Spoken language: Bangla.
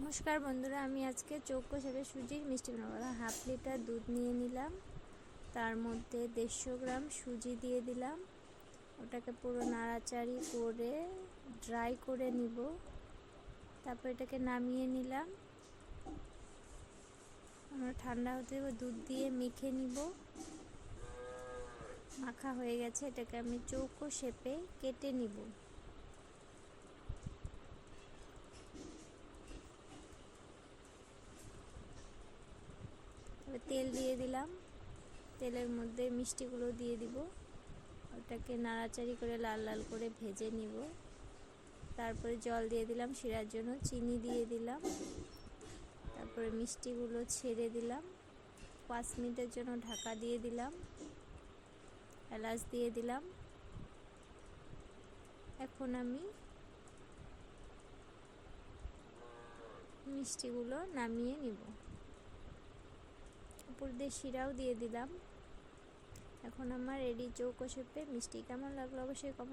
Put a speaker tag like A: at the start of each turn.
A: নমস্কার বন্ধুরা, আমি আজকে চৌকো শেপে সুজির মিষ্টি বানাবো। হাফ লিটার দুধ নিয়ে নিলাম, তার মধ্যে 150 গ্রাম সুজি দিয়ে দিলাম। ওটাকে পুরো নাড়াচাড়ি করে ড্রাই করে নিব। তারপর এটাকে নামিয়ে নিলাম। আমরা ঠান্ডা হতে দেবো, দুধ দিয়ে মেখে নিব। মাখা হয়ে গেছে, এটাকে আমি চৌকো শেপে কেটে নিব। তেল দিয়ে দিলাম, তেলের মধ্যে মিষ্টিগুলো দিয়ে দিব। ওটাকে নাড়াচাড়ি করে লাল লাল করে ভেজে নিব। তারপরে জল দিয়ে দিলাম শিরার জন্য, চিনি দিয়ে দিলাম। তারপরে মিষ্টিগুলো ছেড়ে দিলাম। 5 মিনিটের জন্য ঢাকা দিয়ে দিলাম। এলাচ দিয়ে দিলাম। এখন আমি মিষ্টিগুলো নামিয়ে নিব। উপর দিয়ে শিরাও দিয়ে দিলাম। এখন আমার রেডি চৌকো শেপে মিষ্টি। কেমন লাগলো অবশ্যই কমেন্ট